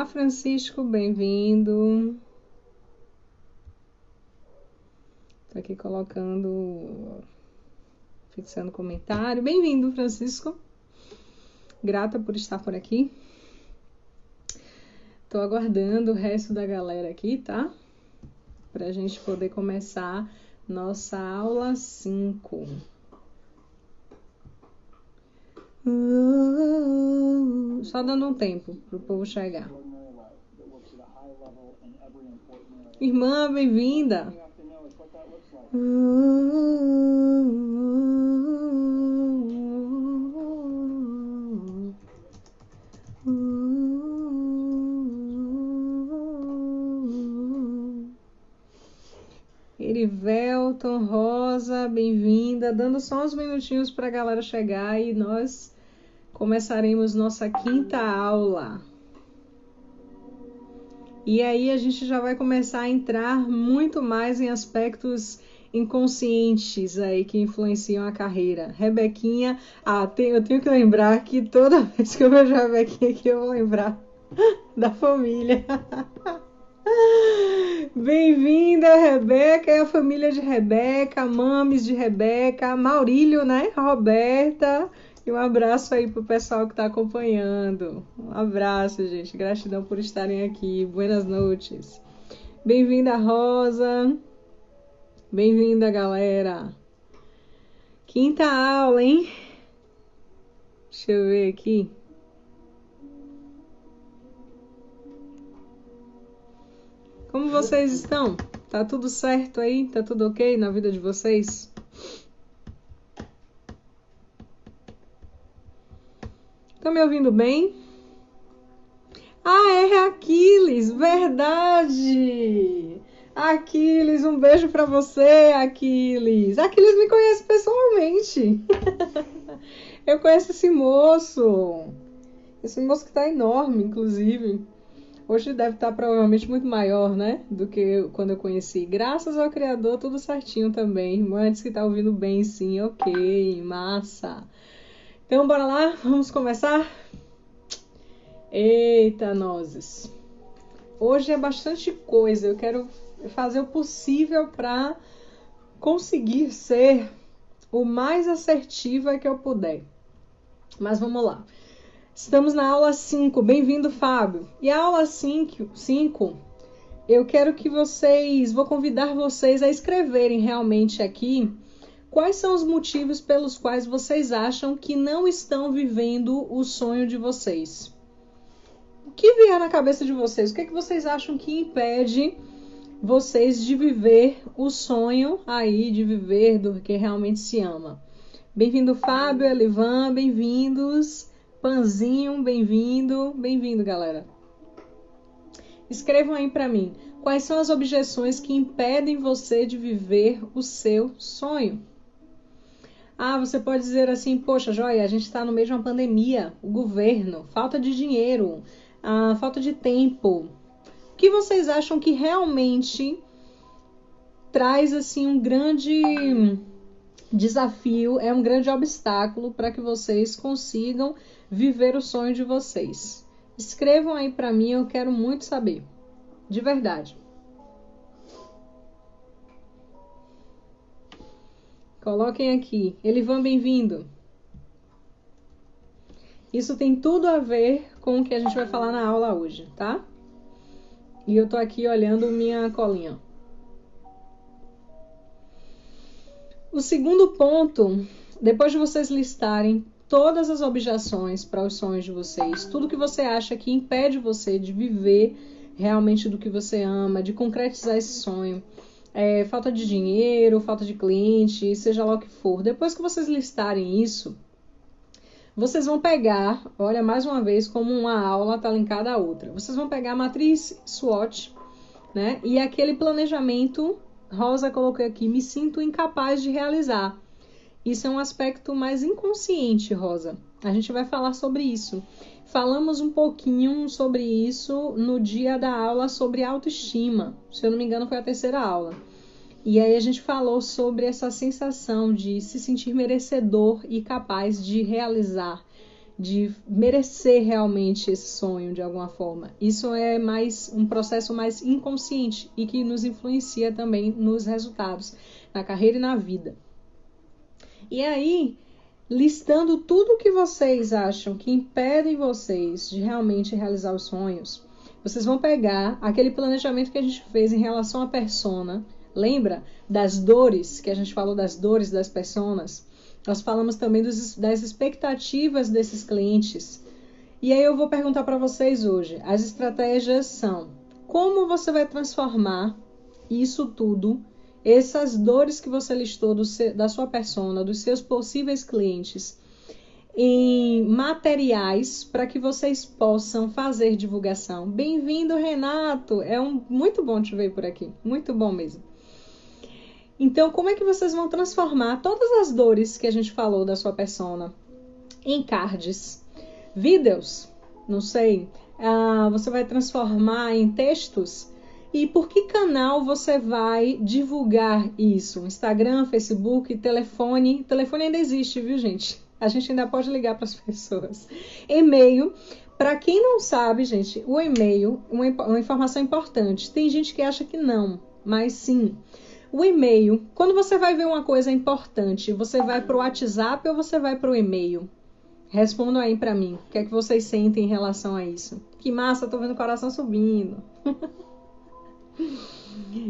Francisco, bem-vindo. Tô aqui fixando comentário. Bem-vindo, Francisco. Grata por estar por aqui. Tô aguardando o resto da galera aqui, tá? Pra gente poder começar nossa aula 5. Só dando um tempo pro povo chegar. Irmã, bem-vinda. Erivelton, Rosa, bem-vinda. Dando só uns minutinhos para a galera chegar e nós começaremos nossa 5ª aula. E aí a gente já vai começar a entrar muito mais em aspectos inconscientes aí que influenciam a carreira. Rebequinha, eu tenho que lembrar que toda vez que eu vejo a Rebequinha aqui eu vou lembrar da família. Bem-vinda, Rebeca e a família de Rebeca, mames de Rebeca, Maurílio, né? Roberta. E um abraço aí pro pessoal que tá acompanhando. Um abraço, gente. Gratidão por estarem aqui. Buenas noites. Bem-vinda, Rosa. Bem-vinda, galera. 5ª aula, hein? Deixa eu ver aqui. Como vocês estão? Tá tudo certo aí? Tá tudo ok na vida de vocês? Tá me ouvindo bem? É Aquiles, verdade! Aquiles, um beijo pra você, Aquiles. Aquiles me conhece pessoalmente. Eu conheço esse moço. Esse moço que tá enorme, inclusive. Hoje deve estar provavelmente muito maior, né? Do que quando eu conheci. Graças ao Criador, tudo certinho também. Irmã disse que tá ouvindo bem, sim. Ok, massa. Então, bora lá? Vamos começar? Eita, nozes. Hoje é bastante coisa. Eu quero fazer o possível para conseguir ser o mais assertiva que eu puder. Mas vamos lá. Estamos na aula 5. Bem-vindo, Fábio. E a aula 5, eu quero que vou convidar vocês a escreverem realmente aqui quais são os motivos pelos quais vocês acham que não estão vivendo o sonho de vocês. O que vier na cabeça de vocês? O que é que vocês acham que impede vocês de viver o sonho aí, de viver do que realmente se ama? Bem-vindo, Fábio, Elivan, bem-vindos. Panzinho, bem-vindo. Bem-vindo, galera. Escrevam aí para mim. Quais são as objeções que impedem você de viver o seu sonho? Você pode dizer assim, poxa, Joia, a gente está no meio de uma pandemia, o governo, falta de dinheiro, falta de tempo. O que vocês acham que realmente traz assim um grande desafio, é um grande obstáculo para que vocês consigam viver o sonho de vocês? Escrevam aí para mim, eu quero muito saber, de verdade. Coloquem aqui. Elivan, bem-vindo. Isso tem tudo a ver com o que a gente vai falar na aula hoje, tá? E eu tô aqui olhando minha colinha. O segundo ponto, depois de vocês listarem todas as objeções para os sonhos de vocês, tudo que você acha que impede você de viver realmente do que você ama, de concretizar esse sonho, falta de dinheiro, falta de cliente, seja lá o que for. Depois que vocês listarem isso, vocês vão pegar, olha, mais uma vez, como uma aula está linkada à outra. Vocês vão pegar a matriz SWOT, né? E aquele planejamento, Rosa colocou aqui, me sinto incapaz de realizar. Isso é um aspecto mais inconsciente, Rosa. A gente vai falar sobre isso. Falamos um pouquinho sobre isso no dia da aula sobre autoestima. Se eu não me engano, foi a 3ª aula. E aí a gente falou sobre essa sensação de se sentir merecedor e capaz de realizar, de merecer realmente esse sonho de alguma forma. Isso é mais um processo mais inconsciente e que nos influencia também nos resultados, na carreira e na vida. E aí, listando tudo que vocês acham que impedem vocês de realmente realizar os sonhos, vocês vão pegar aquele planejamento que a gente fez em relação à persona. Lembra das dores, que a gente falou das dores das personas? Nós falamos também das expectativas desses clientes. E aí eu vou perguntar para vocês hoje. As estratégias são: como você vai transformar isso tudo, essas dores que você listou da sua persona, dos seus possíveis clientes, em materiais para que vocês possam fazer divulgação. Bem-vindo, Renato! Muito bom te ver por aqui. Muito bom mesmo. Então, como é que vocês vão transformar todas as dores que a gente falou da sua persona em cards, vídeos, não sei, você vai transformar em textos? E por que canal você vai divulgar isso? Instagram, Facebook, telefone? Telefone ainda existe, viu, gente? A gente ainda pode ligar para as pessoas. E-mail. Para quem não sabe, gente, o e-mail, uma informação importante. Tem gente que acha que não, mas sim. O e-mail, quando você vai ver uma coisa importante, você vai para o WhatsApp ou você vai para o e-mail? Respondam aí para mim. O que é que vocês sentem em relação a isso? Que massa, tô vendo o coração subindo.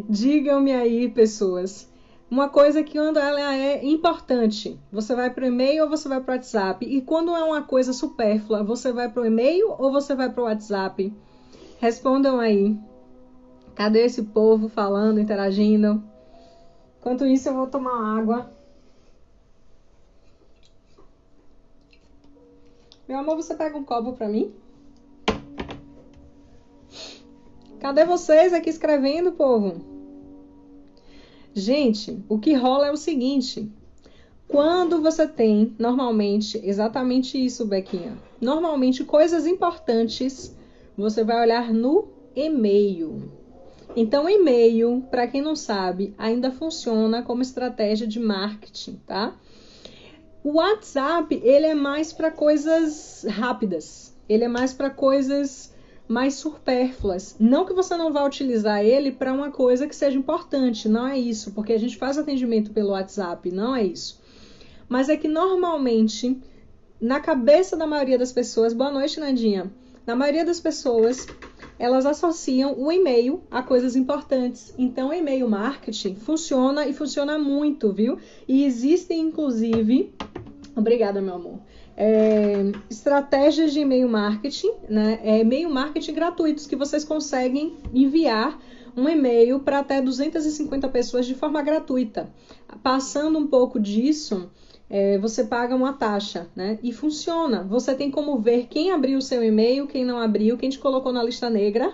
Digam-me aí, pessoas. Uma coisa que quando ela é importante, você vai para o e-mail ou você vai para o WhatsApp? E quando é uma coisa supérflua, você vai para o e-mail ou você vai para o WhatsApp? Respondam aí. Cadê esse povo falando, interagindo? Enquanto isso, eu vou tomar água. Meu amor, você pega um copo para mim? Cadê vocês aqui escrevendo, povo? Gente, o que rola é o seguinte. Quando você tem, normalmente, exatamente isso, Bequinha. Normalmente, coisas importantes, você vai olhar no e-mail. Então, e-mail, para quem não sabe, ainda funciona como estratégia de marketing, tá? O WhatsApp, ele é mais para coisas rápidas. Ele é mais para coisas mais supérfluas. Não que você não vá utilizar ele para uma coisa que seja importante, não é isso, porque a gente faz atendimento pelo WhatsApp, não é isso. Mas é que normalmente, na cabeça da maioria das pessoas, boa noite, Nandinha, na maioria das pessoas, elas associam o e-mail a coisas importantes. Então, o e-mail marketing funciona e funciona muito, viu? E existem, inclusive... Obrigada, meu amor. Estratégias de e-mail marketing, né? E-mail marketing gratuitos que vocês conseguem enviar um e-mail para até 250 pessoas de forma gratuita. Passando um pouco disso, você paga uma taxa, né? E funciona. Você tem como ver quem abriu o seu e-mail, quem não abriu, quem te colocou na lista negra.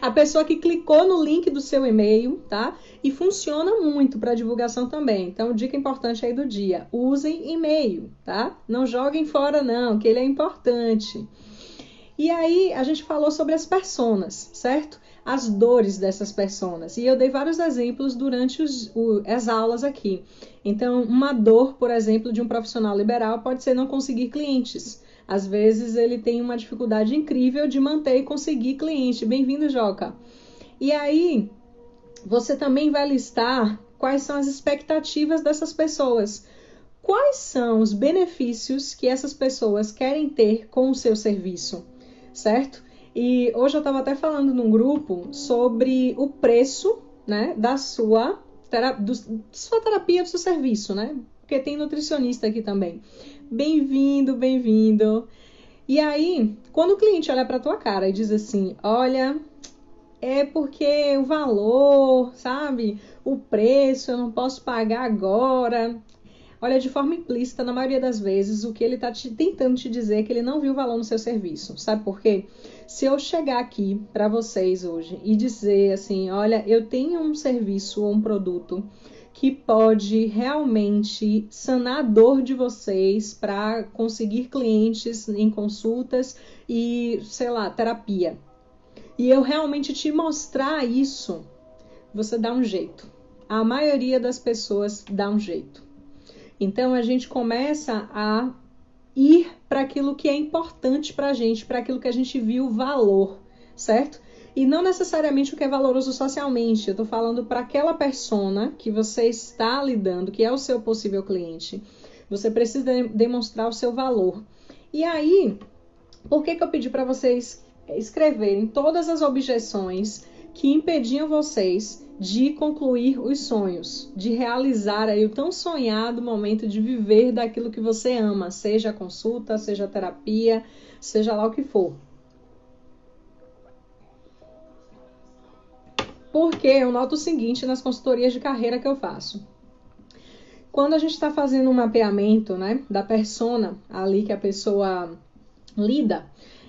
A pessoa que clicou no link do seu e-mail, tá? E funciona muito para divulgação também. Então, dica importante aí do dia. Usem e-mail, tá? Não joguem fora não, que ele é importante. E aí, a gente falou sobre as personas, certo? As dores dessas personas. E eu dei vários exemplos durante as aulas aqui. Então, uma dor, por exemplo, de um profissional liberal pode ser não conseguir clientes. Às vezes ele tem uma dificuldade incrível de manter e conseguir cliente. Bem-vindo, Joca. E aí, você também vai listar quais são as expectativas dessas pessoas. Quais são os benefícios que essas pessoas querem ter com o seu serviço, certo? E hoje eu estava até falando num grupo sobre o preço, né, da sua terapia, do seu serviço, né? Porque tem nutricionista aqui também. Bem-vindo, bem-vindo. E aí, quando o cliente olha para tua cara e diz assim, olha, é porque o valor, sabe? O preço, eu não posso pagar agora. Olha, de forma implícita, na maioria das vezes, o que ele está tentando te dizer é que ele não viu valor no seu serviço. Sabe por quê? Se eu chegar aqui para vocês hoje e dizer assim, olha, eu tenho um serviço ou um produto que pode realmente sanar a dor de vocês para conseguir clientes em consultas e, sei lá, terapia. E eu realmente te mostrar isso, você dá um jeito. A maioria das pessoas dá um jeito. Então, a gente começa a ir para aquilo que é importante para a gente, para aquilo que a gente viu valor, certo? E não necessariamente o que é valoroso socialmente. Eu estou falando para aquela persona que você está lidando, que é o seu possível cliente. Você precisa demonstrar o seu valor. E aí, por que eu pedi para vocês escreverem todas as objeções que impediam vocês de concluir os sonhos, de realizar aí o tão sonhado momento de viver daquilo que você ama, seja a consulta, seja a terapia, seja lá o que for. Porque eu noto o seguinte nas consultorias de carreira que eu faço. Quando a gente está fazendo um mapeamento, né, da persona ali que a pessoa lida,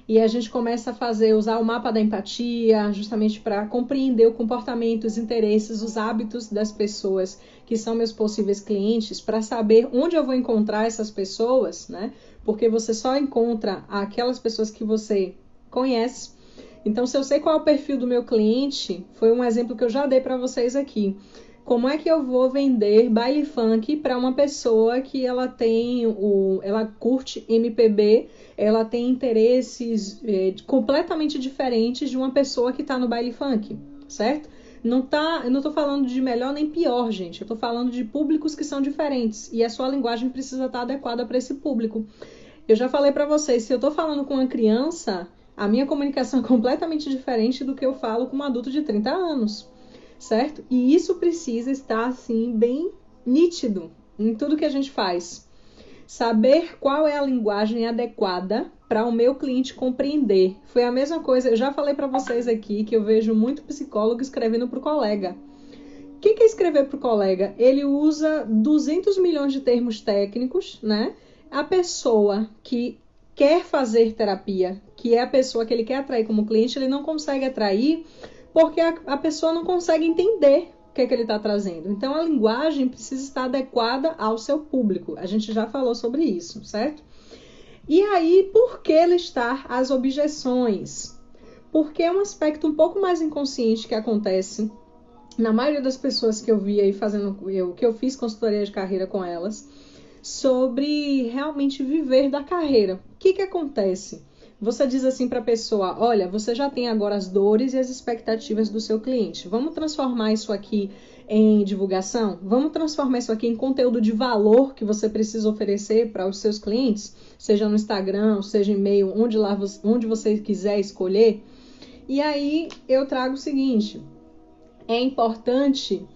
e a gente começa a usar o mapa da empatia, justamente para compreender o comportamento, os interesses, os hábitos das pessoas que são meus possíveis clientes, para saber onde eu vou encontrar essas pessoas, né? Porque você só encontra aquelas pessoas que você conhece. Então, se eu sei qual é o perfil do meu cliente, foi um exemplo que eu já dei para vocês aqui. Como é que eu vou vender baile funk para uma pessoa que ela curte MPB, ela tem interesses completamente diferentes de uma pessoa que está no baile funk, certo? Eu não estou falando de melhor nem pior, gente. Eu estou falando de públicos que são diferentes e a sua linguagem precisa estar adequada para esse público. Eu já falei para vocês, se eu estou falando com uma criança, a minha comunicação é completamente diferente do que eu falo com um adulto de 30 anos. Certo? E isso precisa estar, assim, bem nítido em tudo que a gente faz. Saber qual é a linguagem adequada para o meu cliente compreender. Foi a mesma coisa, eu já falei para vocês aqui que eu vejo muito psicólogo escrevendo para o colega. O que é escrever para o colega? Ele usa 200 milhões de termos técnicos, né? A pessoa que quer fazer terapia, que é a pessoa que ele quer atrair como cliente, ele não consegue atrair porque a pessoa não consegue entender o que ele está trazendo. Então, a linguagem precisa estar adequada ao seu público. A gente já falou sobre isso, certo? E aí, por que listar as objeções? Porque é um aspecto um pouco mais inconsciente que acontece na maioria das pessoas que eu vi aí que eu fiz consultoria de carreira com elas, sobre realmente viver da carreira. O que acontece? Você diz assim para a pessoa, olha, você já tem agora as dores e as expectativas do seu cliente. Vamos transformar isso aqui em divulgação? Vamos transformar isso aqui em conteúdo de valor que você precisa oferecer para os seus clientes? Seja no Instagram, seja e-mail, onde você quiser escolher. E aí eu trago o seguinte, é importante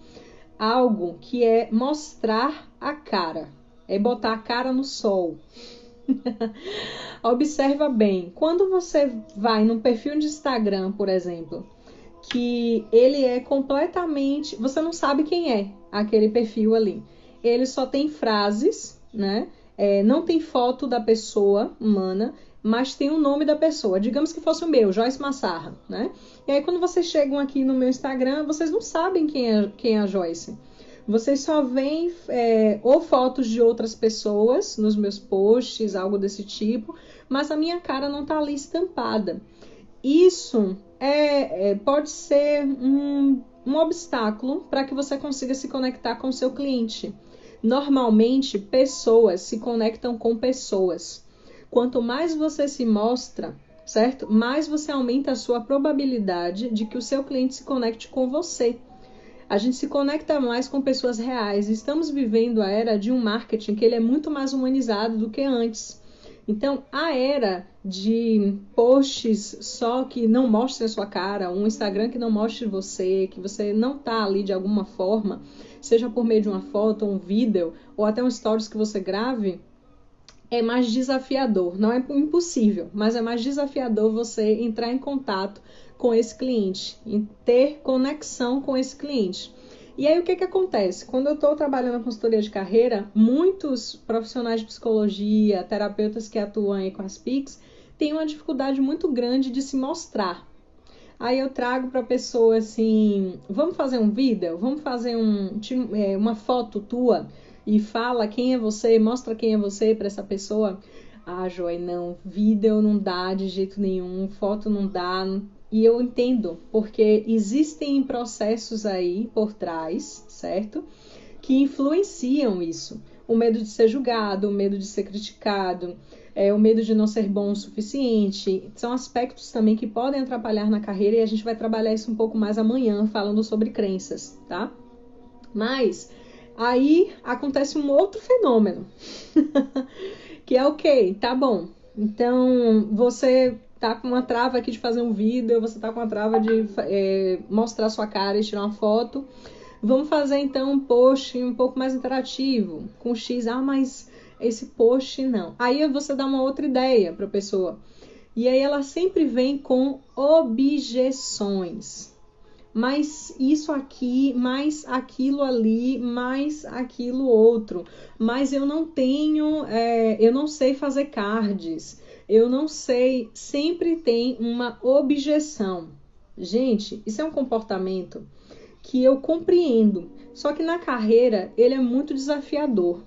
algo que é mostrar a cara, é botar a cara no sol. Observa bem, quando você vai num perfil de Instagram, por exemplo, que ele é completamente... Você não sabe quem é aquele perfil ali. Ele só tem frases, né? Não tem foto da pessoa humana, mas tem o nome da pessoa. Digamos que fosse o meu, Joyce Massarra, né? E aí quando vocês chegam aqui no meu Instagram, vocês não sabem quem é a Joyce. Vocês só veem ou fotos de outras pessoas nos meus posts, algo desse tipo, mas a minha cara não está ali estampada. Isso pode ser um obstáculo para que você consiga se conectar com o seu cliente. Normalmente, pessoas se conectam com pessoas. Quanto mais você se mostra, certo? Mais você aumenta a sua probabilidade de que o seu cliente se conecte com você. A gente se conecta mais com pessoas reais. Estamos vivendo a era de um marketing que ele é muito mais humanizado do que antes. Então, a era de posts só que não mostrem a sua cara, um Instagram que não mostre você, que você não está ali de alguma forma, seja por meio de uma foto, um vídeo, ou até um stories que você grave, é mais desafiador. Não é impossível, mas é mais desafiador você entrar em contato com esse cliente, em ter conexão com esse cliente. E aí o que acontece? Quando eu estou trabalhando na consultoria de carreira, muitos profissionais de psicologia, terapeutas que atuam aí com as PICs, têm uma dificuldade muito grande de se mostrar. Aí eu trago para a pessoa assim, vamos fazer um vídeo? Vamos fazer uma foto tua e fala quem é você, mostra quem é você para essa pessoa. Ah, Joy, não, vídeo não dá de jeito nenhum, foto não dá. E eu entendo, porque existem processos aí por trás, certo? Que influenciam isso. o medo de ser julgado, o medo de ser criticado, o medo de não ser bom o suficiente. São aspectos também que podem atrapalhar na carreira e a gente vai trabalhar isso um pouco mais amanhã, falando sobre crenças, tá? Mas aí acontece um outro fenômeno, que é ok, tá bom. Então, você tá com uma trava aqui de fazer um vídeo, você tá com uma trava de mostrar sua cara e tirar uma foto. Vamos fazer então um post um pouco mais interativo, com X. Ah, mas esse post não. Aí você dá uma outra ideia para a pessoa. E aí ela sempre vem com objeções. Mas isso aqui, mais aquilo ali, mais aquilo outro. Mas eu não tenho, eu não sei fazer cards. Eu não sei. Sempre tem uma objeção. Gente, isso é um comportamento que eu compreendo. Só que na carreira ele é muito desafiador.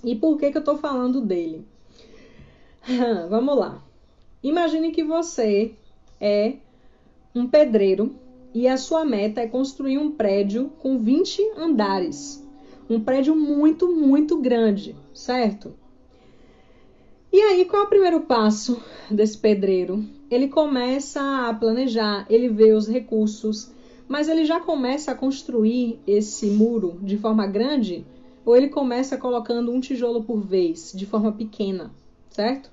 E por que eu estou falando dele? Vamos lá. Imagine que você é um pedreiro e a sua meta é construir um prédio com 20 andares. Um prédio muito, muito grande, certo? E aí, qual é o primeiro passo desse pedreiro? Ele começa a planejar, ele vê os recursos, mas ele já começa a construir esse muro de forma grande? Ou ele começa colocando um tijolo por vez, de forma pequena, certo?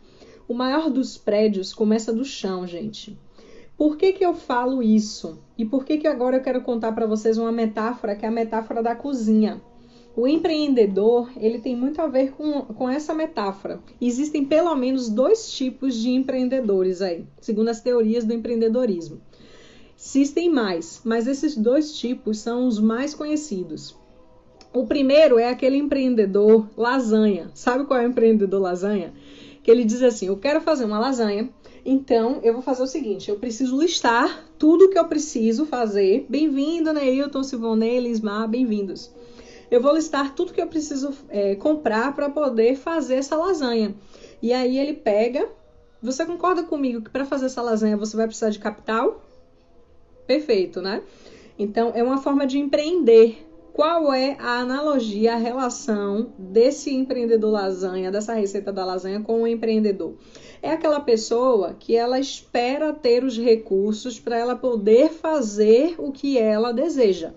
O maior dos prédios começa do chão, gente. Por que eu falo isso? E por que agora eu quero contar para vocês uma metáfora, que é a metáfora da cozinha? O empreendedor, ele tem muito a ver com essa metáfora. Existem pelo menos 2 tipos de empreendedores aí, segundo as teorias do empreendedorismo. Existem mais, mas esses 2 tipos são os mais conhecidos. O primeiro é aquele empreendedor lasanha. Sabe qual é o empreendedor lasanha? Que ele diz assim, eu quero fazer uma lasanha, então eu vou fazer o seguinte, eu preciso listar tudo que eu preciso fazer. Bem-vindo, Neilton, Silvonei, Lismar, bem-vindos. Eu vou listar tudo que eu preciso comprar para poder fazer essa lasanha. E aí ele pega... Você concorda comigo que para fazer essa lasanha você vai precisar de capital? Perfeito, né? Então é uma forma de empreender. Qual é a analogia, a relação desse empreendedor lasanha, dessa receita da lasanha com o empreendedor? É aquela pessoa que ela espera ter os recursos para ela poder fazer o que ela deseja.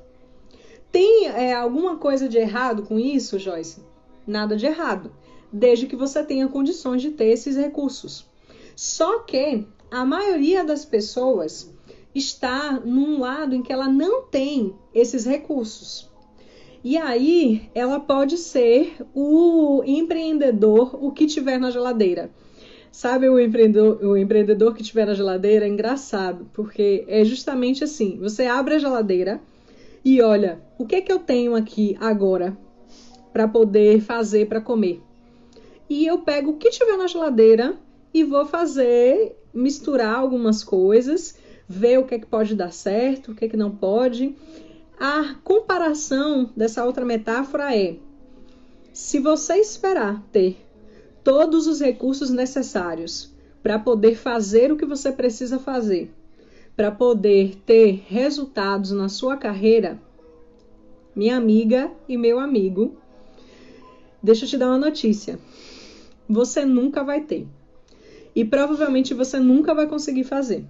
Tem alguma coisa de errado com isso, Joyce? Nada de errado, desde que você tenha condições de ter esses recursos. Só que a maioria das pessoas está num lado em que ela não tem esses recursos. E aí, ela pode ser o empreendedor, o que tiver na geladeira. Sabe o empreendedor que tiver na geladeira? É engraçado, porque é justamente assim. Você abre a geladeira e olha, o que é que eu tenho aqui agora para poder fazer para comer? E eu pego o que tiver na geladeira e vou misturar algumas coisas, ver o que é que pode dar certo, o que é que não pode. A comparação dessa outra metáfora é, se você esperar ter todos os recursos necessários para poder fazer o que você precisa fazer, para poder ter resultados na sua carreira, minha amiga e meu amigo, deixa eu te dar uma notícia. Você nunca vai ter. E provavelmente você nunca vai conseguir fazer.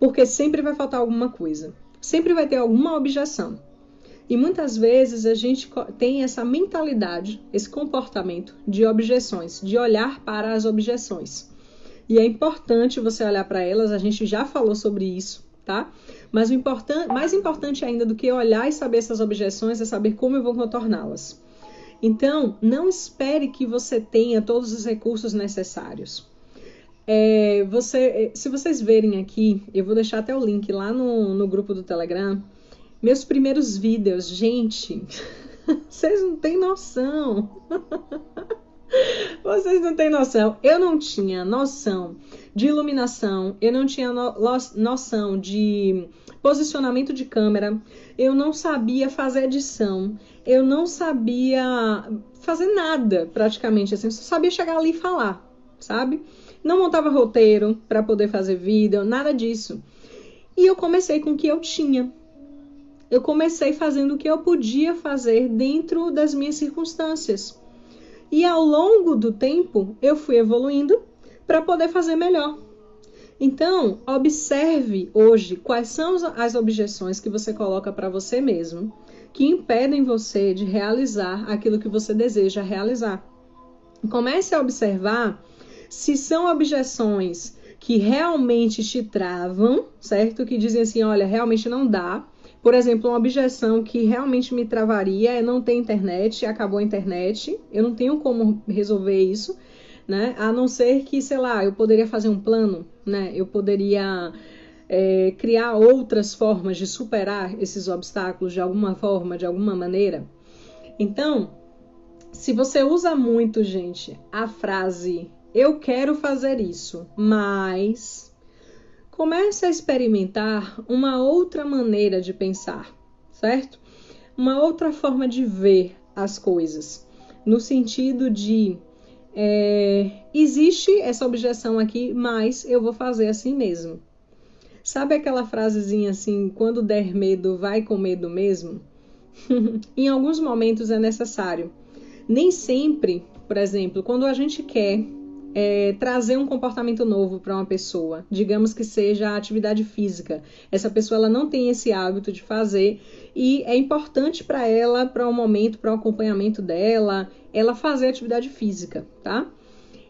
Porque sempre vai faltar alguma coisa. Sempre vai ter alguma objeção. E muitas vezes a gente tem essa mentalidade, esse comportamento de objeções, de olhar para as objeções. E é importante você olhar para elas, a gente já falou sobre isso, tá? Mas mais importante ainda do que olhar e saber essas objeções é saber como eu vou contorná-las. Então, não espere que você tenha todos os recursos necessários. Se vocês verem aqui, eu vou deixar até o link lá no grupo do Telegram, meus primeiros vídeos, gente, vocês não têm noção. Vocês não têm noção. Eu não tinha noção de iluminação, eu não tinha noção de posicionamento de câmera, eu não sabia fazer edição, eu não sabia fazer nada praticamente, assim, eu só sabia chegar ali e falar, sabe? Não montava roteiro para poder fazer vídeo, nada disso. E eu comecei com o que eu tinha. Eu comecei fazendo o que eu podia fazer dentro das minhas circunstâncias. E ao longo do tempo, eu fui evoluindo para poder fazer melhor. Então, observe hoje quais são as objeções que você coloca para você mesmo, que impedem você de realizar aquilo que você deseja realizar. Comece a observar se são objeções que realmente te travam, certo? Que dizem assim, olha, realmente não dá. Por exemplo, uma objeção que realmente me travaria é não ter internet, acabou a internet, eu não tenho como resolver isso, né? A não ser que, sei lá, eu poderia fazer um plano, né? Eu poderia criar outras formas de superar esses obstáculos de alguma forma, de alguma maneira. Então, se você usa muito, gente, a frase eu quero fazer isso, mas comece a experimentar uma outra maneira de pensar, certo? Uma outra forma de ver as coisas, no sentido de existe essa objeção aqui, mas eu vou fazer assim mesmo. Sabe aquela frasezinha assim, quando der medo, vai com medo mesmo? Em alguns momentos é necessário. Nem sempre, por exemplo, quando a gente quer trazer um comportamento novo para uma pessoa, digamos que seja a atividade física, essa pessoa ela não tem esse hábito de fazer e é importante para ela, para um momento, para o acompanhamento dela, ela fazer atividade física, tá?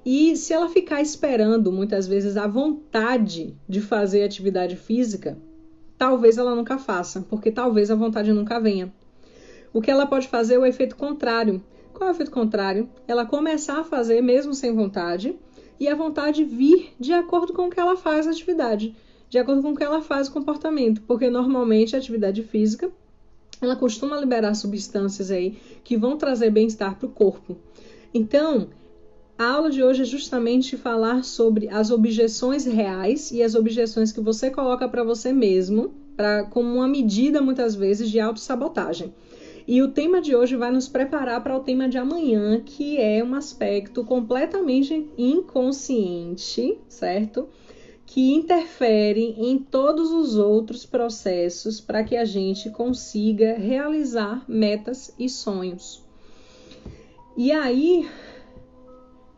E se ela ficar esperando, muitas vezes, a vontade de fazer atividade física, talvez ela nunca faça, porque talvez a vontade nunca venha. O que ela pode fazer é o efeito contrário. Qual é o efeito contrário? Ela começar a fazer mesmo sem vontade e a vontade vir de acordo com o que ela faz a atividade, de acordo com o que ela faz o comportamento, porque normalmente a atividade física ela costuma liberar substâncias aí que vão trazer bem-estar para o corpo. Então, a aula de hoje é justamente falar sobre as objeções reais e as objeções que você coloca para você mesmo, como uma medida, muitas vezes, de autossabotagem. E o tema de hoje vai nos preparar para o tema de amanhã, que é um aspecto completamente inconsciente, certo? Que interfere em todos os outros processos para que a gente consiga realizar metas e sonhos. E aí,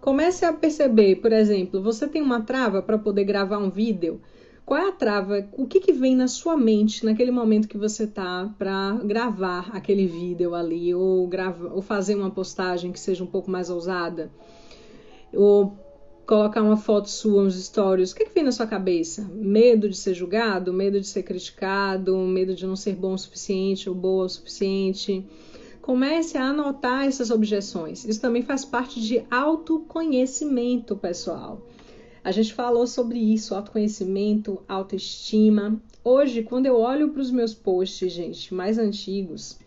comece a perceber, por exemplo, você tem uma trava para poder gravar um vídeo? Qual é a trava? O que vem na sua mente naquele momento que você tá para gravar aquele vídeo ali, ou fazer uma postagem que seja um pouco mais ousada, ou colocar uma foto sua, uns stories? O que vem na sua cabeça? Medo de ser julgado? Medo de ser criticado? Medo de não ser bom o suficiente ou boa o suficiente? Comece a anotar essas objeções. Isso também faz parte de autoconhecimento, pessoal. A gente falou sobre isso, autoconhecimento, autoestima. Hoje, quando eu olho para os meus posts, gente, mais antigos,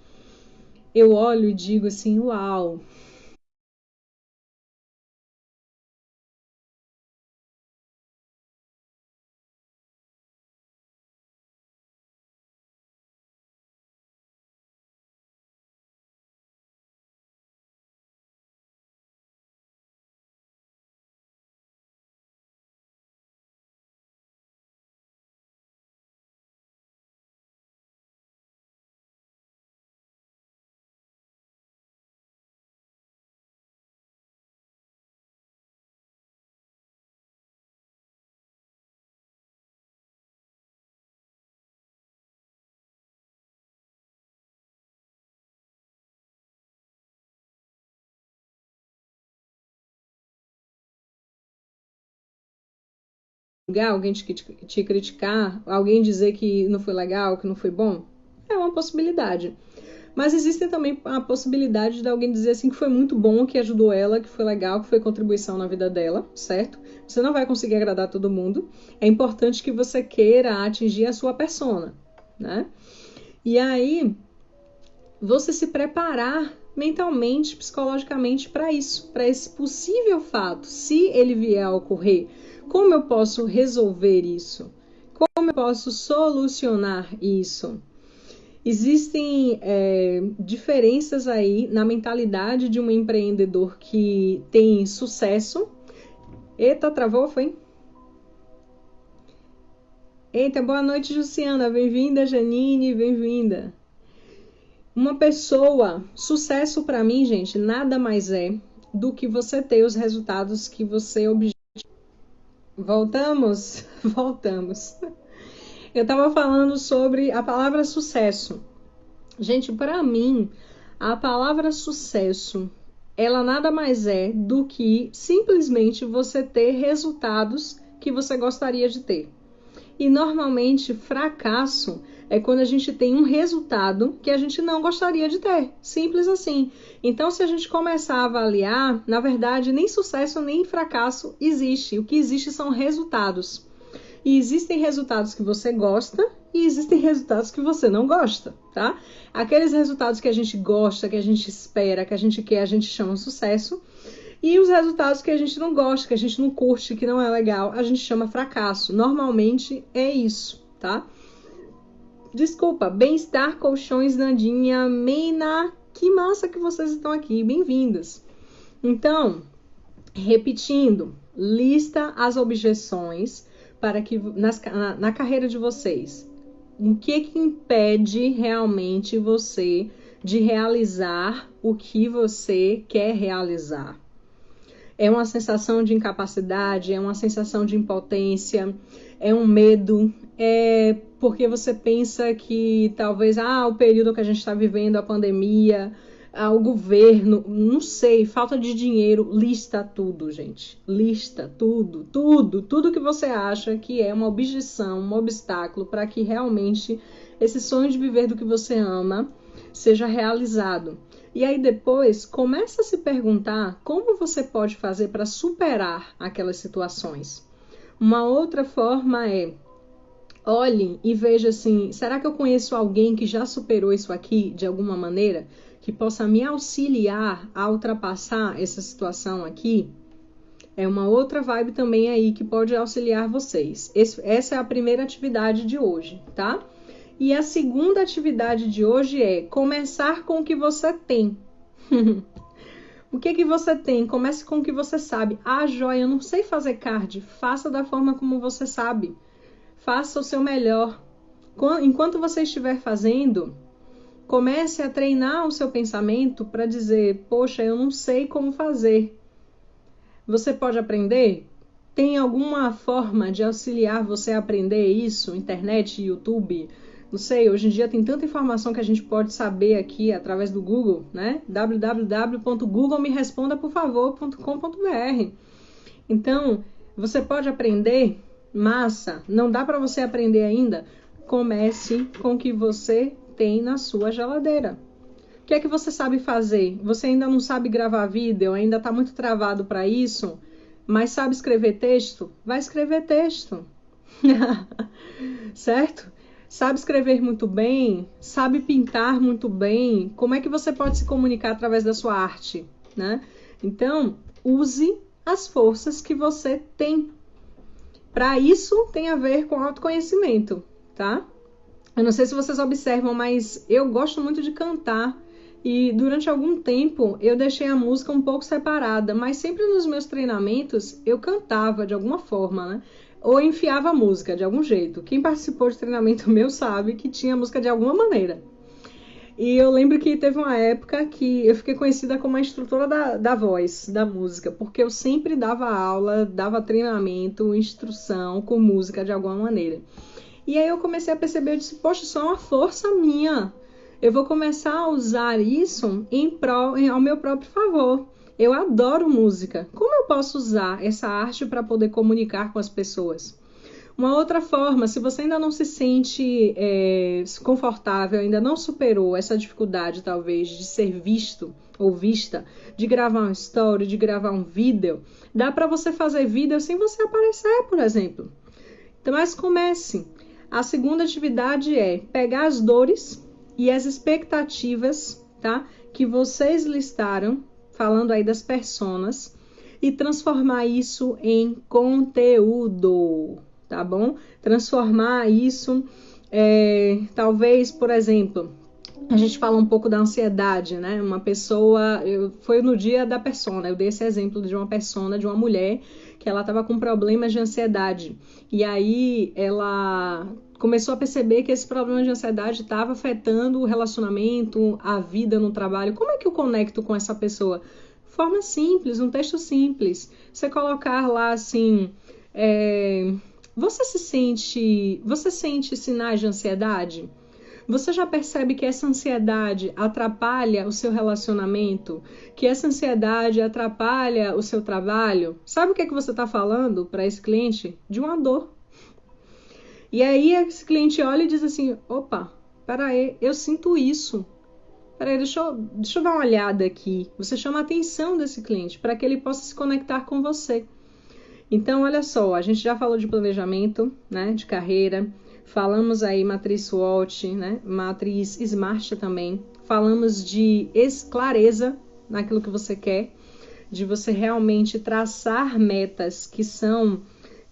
eu olho e digo assim, uau! Alguém te criticar, alguém dizer que não foi legal, que não foi bom, é uma possibilidade. Mas existe também a possibilidade de alguém dizer assim que foi muito bom, que ajudou ela, que foi legal, que foi contribuição na vida dela, certo? Você não vai conseguir agradar todo mundo. É importante que você queira atingir a sua persona, né? E aí, você se preparar mentalmente, psicologicamente para isso, para esse possível fato, se ele vier a ocorrer. Como eu posso resolver isso? Como eu posso solucionar isso? Existem diferenças aí na mentalidade de um empreendedor que tem sucesso. Eita, travou, foi? Eita, boa noite, Jussiana. Bem-vinda, Janine, bem-vinda. Uma pessoa, sucesso para mim, gente, nada mais é do que você ter os resultados que você objetiva. Voltamos? Voltamos. Eu estava falando sobre a palavra sucesso. Gente, para mim, a palavra sucesso, ela nada mais é do que simplesmente você ter resultados que você gostaria de ter. E normalmente, fracasso é quando a gente tem um resultado que a gente não gostaria de ter. Simples assim. Então, se a gente começar a avaliar, na verdade, nem sucesso nem fracasso existe. O que existe são resultados. E existem resultados que você gosta e existem resultados que você não gosta, tá? Aqueles resultados que a gente gosta, que a gente espera, que a gente quer, a gente chama sucesso. E os resultados que a gente não gosta, que a gente não curte, que não é legal, a gente chama fracasso. Normalmente é isso, tá? Desculpa, Bem-Estar Colchões, Nandinha, Meina, que massa que vocês estão aqui, bem-vindas. Então, repetindo, lista as objeções para que na carreira de vocês. O que impede realmente você de realizar o que você quer realizar? É uma sensação de incapacidade, é uma sensação de impotência, é um medo, é porque você pensa que talvez, o período que a gente está vivendo, a pandemia, o governo, não sei, falta de dinheiro, lista tudo, gente. Lista tudo que você acha que é uma objeção, um obstáculo para que realmente esse sonho de viver do que você ama seja realizado. E aí depois, começa a se perguntar como você pode fazer para superar aquelas situações. Uma outra forma é, olhe e veja assim, será que eu conheço alguém que já superou isso aqui de alguma maneira? Que possa me auxiliar a ultrapassar essa situação aqui? É uma outra vibe também aí que pode auxiliar vocês. Essa é a primeira atividade de hoje, tá? E a segunda atividade de hoje é começar com o que você tem. O que você tem? Comece com o que você sabe. Joia, eu não sei fazer card. Faça da forma como você sabe. Faça o seu melhor. Enquanto você estiver fazendo, comece a treinar o seu pensamento para dizer, poxa, eu não sei como fazer. Você pode aprender? Tem alguma forma de auxiliar você a aprender isso? Internet, YouTube? Não sei, hoje em dia tem tanta informação que a gente pode saber aqui através do Google, né? www.googlemerespondaporfavor.com.br. Então, você pode aprender, massa, não dá para você aprender ainda? Comece com o que você tem na sua geladeira. O que é que você sabe fazer? Você ainda não sabe gravar vídeo, ainda está muito travado para isso, mas sabe escrever texto? Vai escrever texto. Certo? Sabe escrever muito bem? Sabe pintar muito bem? Como é que você pode se comunicar através da sua arte, né? Então, use as forças que você tem. Para isso, tem a ver com autoconhecimento, tá? Eu não sei se vocês observam, mas eu gosto muito de cantar. E durante algum tempo eu deixei a música um pouco separada, mas sempre nos meus treinamentos eu cantava de alguma forma, né? Ou enfiava a música de algum jeito. Quem participou de treinamento meu sabe que tinha música de alguma maneira. E eu lembro que teve uma época que eu fiquei conhecida como a instrutora da voz, da música, porque eu sempre dava aula, dava treinamento, instrução com música de alguma maneira. E aí eu comecei a perceber, eu disse, poxa, isso é uma força minha. Eu vou começar a usar isso ao meu próprio favor. Eu adoro música. Como eu posso usar essa arte para poder comunicar com as pessoas? Uma outra forma, se você ainda não se sente confortável, ainda não superou essa dificuldade, talvez, de ser visto ou vista, de gravar uma story, de gravar um vídeo, dá para você fazer vídeo sem você aparecer, por exemplo. Então, mas comece. A segunda atividade é pegar as dores e as expectativas, tá, que vocês listaram, falando aí das personas, e transformar isso em conteúdo, tá bom? Transformar isso, talvez, por exemplo, a gente fala um pouco da ansiedade, né? Uma pessoa, foi no dia da persona, eu dei esse exemplo de uma persona, de uma mulher, que ela estava com problemas de ansiedade. E aí ela começou a perceber que esse problema de ansiedade estava afetando o relacionamento, a vida no trabalho. Como é que eu conecto com essa pessoa? Forma simples, um texto simples. Você colocar lá assim, você sente sinais de ansiedade? Você já percebe que essa ansiedade atrapalha o seu relacionamento? Que essa ansiedade atrapalha o seu trabalho? Sabe o que é que você está falando para esse cliente? De uma dor. E aí esse cliente olha e diz assim, opa, peraí, eu sinto isso. Peraí, deixa eu dar uma olhada aqui. Você chama a atenção desse cliente para que ele possa se conectar com você. Então, olha só, a gente já falou de planejamento, né, de carreira, falamos aí matriz SWOT, né, matriz SMART também, falamos de clareza naquilo que você quer, de você realmente traçar metas que são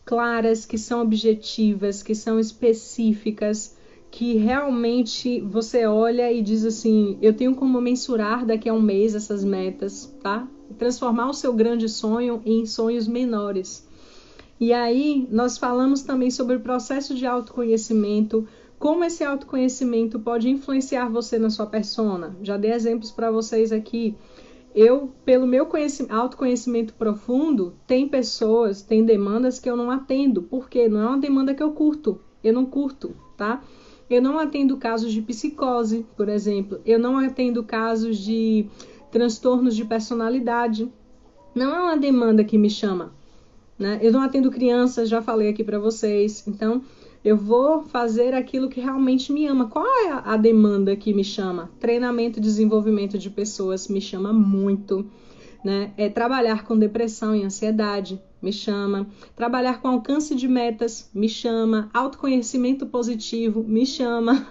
claras, que são objetivas, que são específicas, que realmente você olha e diz assim, eu tenho como mensurar daqui a um mês essas metas, tá? Transformar o seu grande sonho em sonhos menores. E aí, nós falamos também sobre o processo de autoconhecimento, como esse autoconhecimento pode influenciar você na sua persona. Já dei exemplos para vocês aqui. Pelo meu autoconhecimento profundo, tem pessoas, tem demandas que eu não atendo. Por quê? Não é uma demanda que eu curto. Eu não curto, tá? Eu não atendo casos de psicose, por exemplo. Eu não atendo casos de transtornos de personalidade. Não é uma demanda que me chama, né? Eu não atendo crianças, já falei aqui para vocês. Então, eu vou fazer aquilo que realmente me ama. Qual é a demanda que me chama? Treinamento e desenvolvimento de pessoas me chama muito, né? Trabalhar com depressão e ansiedade me chama. Trabalhar com alcance de metas me chama. Autoconhecimento positivo me chama,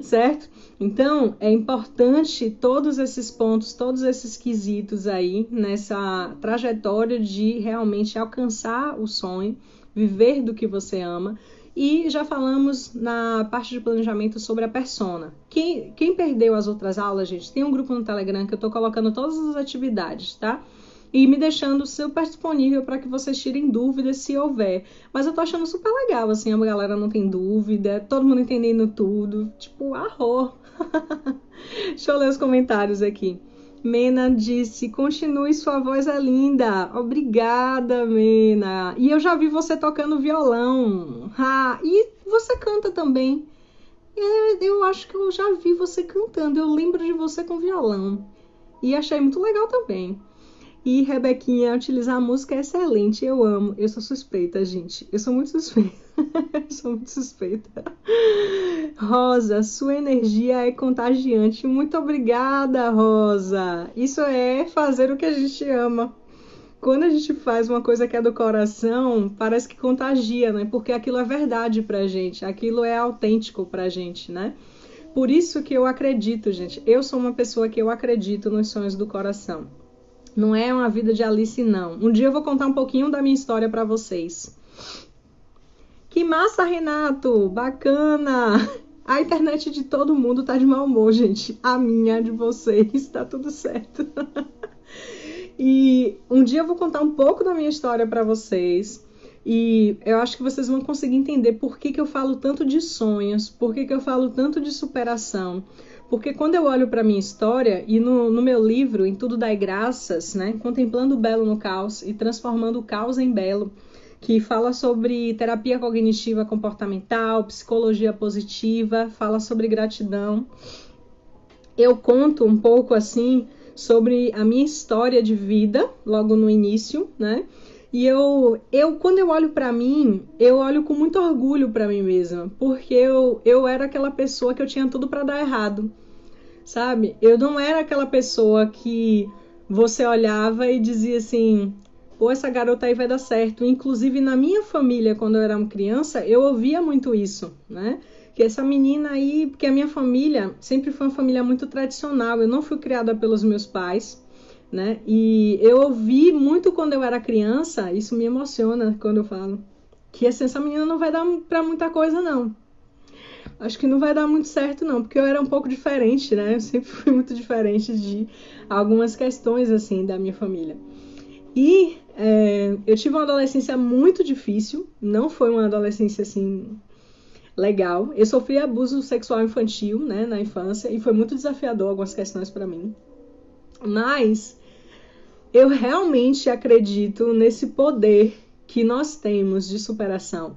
certo? Então, é importante todos esses pontos, todos esses quesitos aí nessa trajetória de realmente alcançar o sonho, viver do que você ama. E já falamos na parte de planejamento sobre a persona. Quem perdeu as outras aulas, gente, tem um grupo no Telegram que eu tô colocando todas as atividades, tá? E me deixando super disponível para que vocês tirem dúvidas se houver. Mas eu tô achando super legal, assim, a galera não tem dúvida, todo mundo entendendo tudo. Tipo, arro! Deixa eu ler os comentários aqui. Mena disse, continue, sua voz é linda. Obrigada, Mena. E eu já vi você tocando violão. E você canta também. Eu acho que eu já vi você cantando. Eu lembro de você com violão. E achei muito legal também. E Rebequinha, utilizar a música é excelente. Eu amo. Eu sou suspeita, gente. Eu sou muito suspeita. Sou muito suspeita. Rosa, sua energia é contagiante. Muito obrigada, Rosa. Isso é fazer o que a gente ama. Quando a gente faz uma coisa que é do coração, parece que contagia, né? Porque aquilo é verdade pra gente. Aquilo é autêntico pra gente, né? Por isso que eu acredito, gente. Eu sou uma pessoa que eu acredito nos sonhos do coração. Não é uma vida de Alice, não. Um dia eu vou contar um pouquinho da minha história pra vocês. Que massa, Renato! Bacana! A internet de todo mundo tá de mau humor, gente. A minha, de vocês, tá tudo certo. E um dia eu vou contar um pouco da minha história pra vocês. E eu acho que vocês vão conseguir entender por que eu falo tanto de sonhos, por que eu falo tanto de superação. Porque quando eu olho para a minha história, e no meu livro, Em Tudo Dai Graças, né, Contemplando o Belo no Caos e Transformando o Caos em Belo, que fala sobre terapia cognitiva comportamental, psicologia positiva, fala sobre gratidão. Eu conto um pouco assim sobre a minha história de vida, logo no início, né? E quando eu olho para mim, eu olho com muito orgulho para mim mesma, porque eu era aquela pessoa que eu tinha tudo para dar errado, sabe? Eu não era aquela pessoa que você olhava e dizia assim, pô, essa garota aí vai dar certo. Inclusive na minha família, quando eu era uma criança, eu ouvia muito isso, né? Que essa menina aí, porque a minha família sempre foi uma família muito tradicional, eu não fui criada pelos meus pais, né? E eu ouvi muito quando eu era criança, isso me emociona quando eu falo, que assim, essa menina não vai dar pra muita coisa, não. Acho que não vai dar muito certo, não, porque eu era um pouco diferente, né? Eu sempre fui muito diferente de algumas questões, assim, da minha família. E eu tive uma adolescência muito difícil, não foi uma adolescência, assim... legal. Eu sofri abuso sexual infantil, né, na infância, e foi muito desafiador algumas questões para mim. Mas eu realmente acredito nesse poder que nós temos de superação.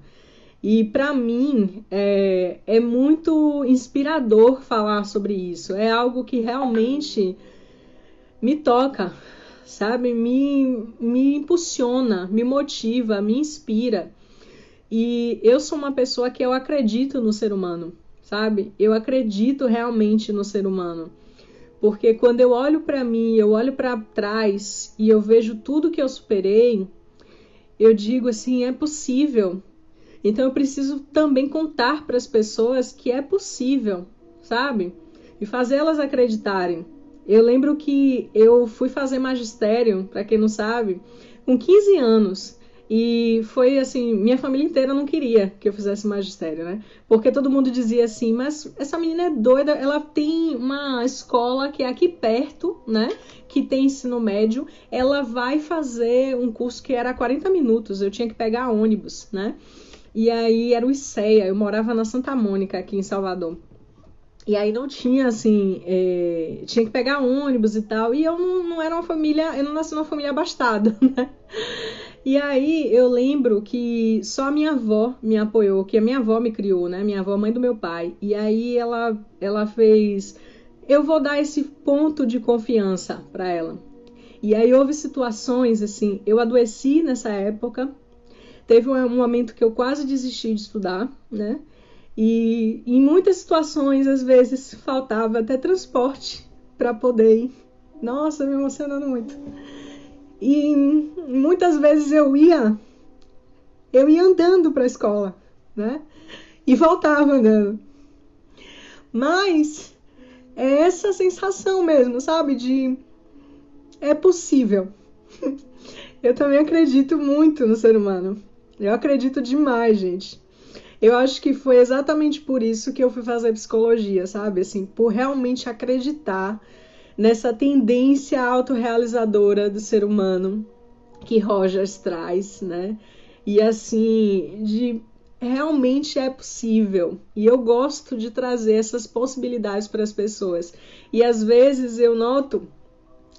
E para mim é muito inspirador falar sobre isso. É algo que realmente me toca, sabe? Me impulsiona, me motiva, me inspira. E eu sou uma pessoa que eu acredito no ser humano, sabe? Eu acredito realmente no ser humano. Porque quando eu olho para mim, eu olho para trás e eu vejo tudo que eu superei, eu digo assim, é possível. Então eu preciso também contar para as pessoas que é possível, sabe? E fazer elas acreditarem. Eu lembro que eu fui fazer magistério, para quem não sabe, com 15 anos. E foi assim, minha família inteira não queria que eu fizesse magistério, né? Porque todo mundo dizia assim, mas essa menina é doida, ela tem uma escola que é aqui perto, né? Que tem ensino médio, ela vai fazer um curso que era 40 minutos, eu tinha que pegar ônibus, né? E aí era o ICEA, eu morava na Santa Mônica, aqui em Salvador. E aí não tinha, assim, tinha que pegar ônibus e tal. E eu não era uma família, eu não nasci numa família abastada, né? E aí eu lembro que só a minha avó me apoiou, que a minha avó me criou, né? Minha avó, mãe do meu pai. E aí ela fez, eu vou dar esse ponto de confiança para ela. E aí houve situações, assim, eu adoeci nessa época. Teve um momento que eu quase desisti de estudar, né? E em muitas situações, às vezes, faltava até transporte para poder ir. Nossa, me emocionando muito. E muitas vezes eu ia andando para a escola, né? E voltava andando. Mas é essa sensação mesmo, sabe? De é possível. Eu também acredito muito no ser humano. Eu acredito demais, gente. Eu acho que foi exatamente por isso que eu fui fazer psicologia, sabe? Assim, por realmente acreditar nessa tendência autorrealizadora do ser humano que Rogers traz, né? E assim, de realmente é possível. E eu gosto de trazer essas possibilidades para as pessoas. E às vezes eu noto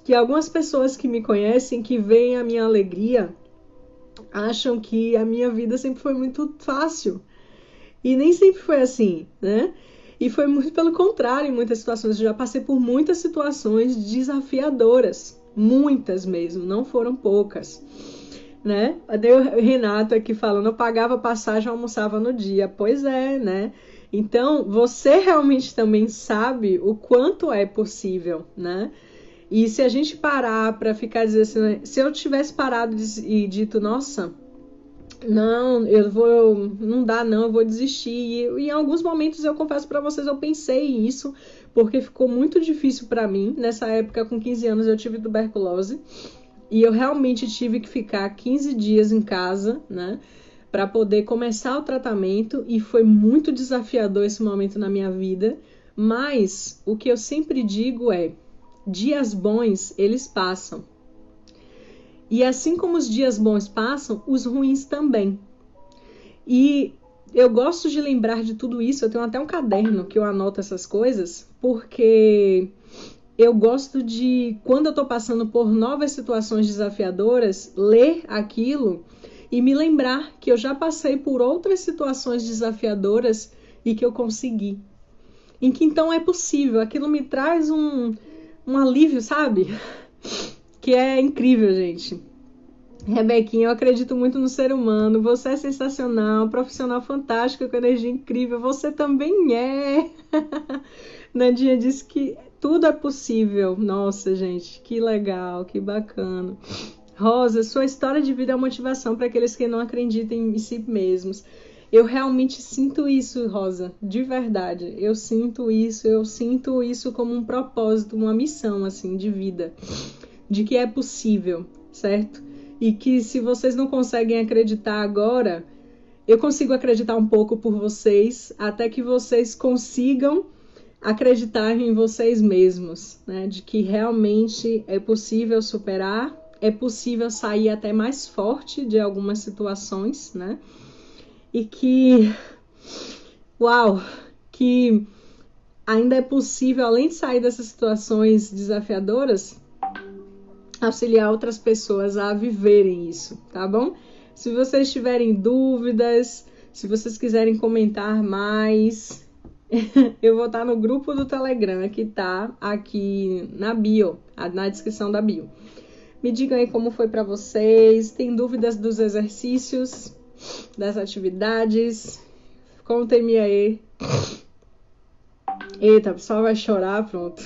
que algumas pessoas que me conhecem, que veem a minha alegria, acham que a minha vida sempre foi muito fácil. E nem sempre foi assim, né? E foi muito pelo contrário em muitas situações. Eu já passei por muitas situações desafiadoras. Muitas mesmo, não foram poucas. Né? Até o Renato aqui falando, eu pagava passagem, almoçava no dia. Pois é, né? Então, você realmente também sabe o quanto é possível, né? E se a gente parar para ficar dizendo assim, se eu tivesse parado e dito, nossa, não, não dá não, eu vou desistir. E em alguns momentos eu confesso para vocês, eu pensei nisso, porque ficou muito difícil para mim. Nessa época, com 15 anos, eu tive tuberculose e eu realmente tive que ficar 15 dias em casa, né, para poder começar o tratamento, e foi muito desafiador esse momento na minha vida. Mas o que eu sempre digo é, dias bons, eles passam. E assim como os dias bons passam, os ruins também. E eu gosto de lembrar de tudo isso, eu tenho até um caderno que eu anoto essas coisas, porque eu gosto de, quando eu estou passando por novas situações desafiadoras, ler aquilo e me lembrar que eu já passei por outras situações desafiadoras e que eu consegui. Em que então é possível, aquilo me traz um alívio, sabe? Que é incrível, gente. Rebequinha, eu acredito muito no ser humano. Você é sensacional, um profissional fantástico, com energia incrível. Você também é. Nandinha disse que tudo é possível. Nossa, gente, que legal, que bacana. Rosa, sua história de vida é uma motivação para aqueles que não acreditam em si mesmos. Eu realmente sinto isso, Rosa, de verdade. Eu sinto isso como um propósito, uma missão, assim, de vida. De que é possível, certo? E que se vocês não conseguem acreditar agora, eu consigo acreditar um pouco por vocês, até que vocês consigam acreditar em vocês mesmos, né? De que realmente é possível superar, é possível sair até mais forte de algumas situações, né? E que Uau! Que ainda é possível, além de sair dessas situações desafiadoras, auxiliar outras pessoas a viverem isso, tá bom? Se vocês tiverem dúvidas, se vocês quiserem comentar mais, eu vou estar no grupo do Telegram, que tá aqui na bio, na descrição da bio. Me digam aí como foi para vocês, tem dúvidas dos exercícios, das atividades, contem-me aí. Eita, o pessoal vai chorar, pronto.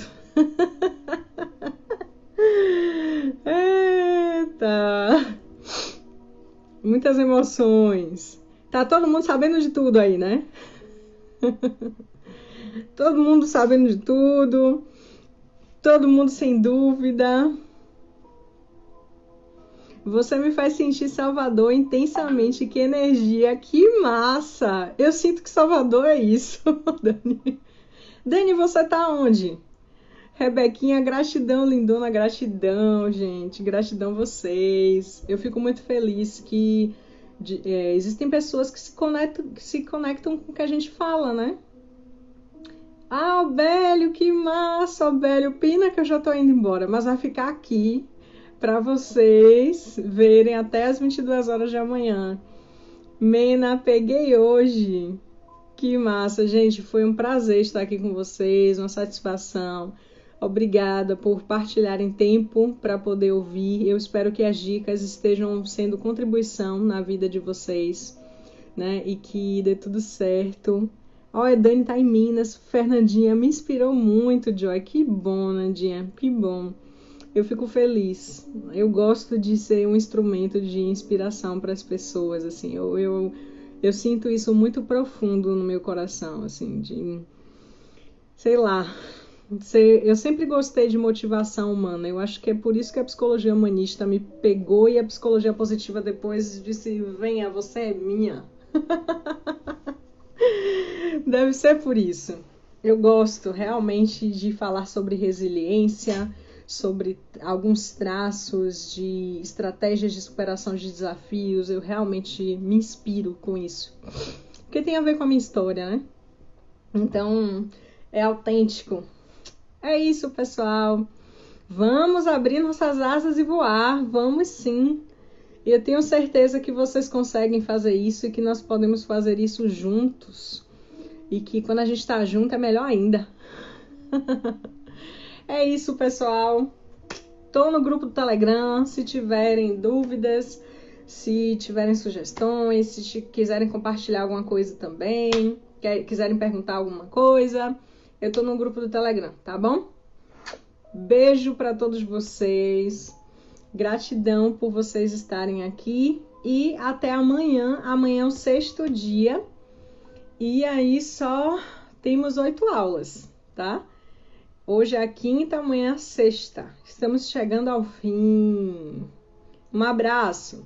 Eita! Muitas emoções. Tá todo mundo sabendo de tudo aí, né? Todo mundo sabendo de tudo. Todo mundo sem dúvida. Você me faz sentir Salvador intensamente. Que energia, que massa! Eu sinto que Salvador é isso, Dani. Dani, você tá onde? Rebequinha, gratidão, lindona, gratidão, gente. Gratidão vocês. Eu fico muito feliz que existem pessoas que se conectam com o que a gente fala, né? Ah, Obélio, que massa, Obélio. Pena que eu já tô indo embora, mas vai ficar aqui para vocês verem até as 22 horas de amanhã. Mena, peguei hoje. Que massa, gente. Foi um prazer estar aqui com vocês, uma satisfação. Obrigada por partilharem tempo para poder ouvir. Eu espero que as dicas estejam sendo contribuição na vida de vocês, né? E que dê tudo certo. Olha, Dani tá em Minas. Fernandinha me inspirou muito, Joy. Que bom, Nandinha. Que bom. Eu fico feliz. Eu gosto de ser um instrumento de inspiração para as pessoas, assim. Eu sinto isso muito profundo no meu coração, assim, de... Sei lá. Eu sempre gostei de motivação humana. Eu acho que é por isso que a psicologia humanista me pegou e a psicologia positiva depois disse: venha, você é minha. Deve ser por isso. Eu gosto realmente de falar sobre resiliência, sobre alguns traços de estratégias de superação de desafios. Eu realmente me inspiro com isso. Porque tem a ver com a minha história, né? Então, é autêntico. É isso, pessoal. Vamos abrir nossas asas e voar. Vamos sim. E eu tenho certeza que vocês conseguem fazer isso e que nós podemos fazer isso juntos. E que quando a gente está junto é melhor ainda. É isso, pessoal. Tô no grupo do Telegram. Se tiverem dúvidas, se tiverem sugestões, se quiserem compartilhar alguma coisa também, quiserem perguntar alguma coisa, eu tô no grupo do Telegram, tá bom? Beijo para todos vocês. Gratidão por vocês estarem aqui. E até amanhã. Amanhã é o 6º dia. E aí só temos 8 aulas, tá? Hoje é a 5ª, amanhã é a 6ª. Estamos chegando ao fim. Um abraço.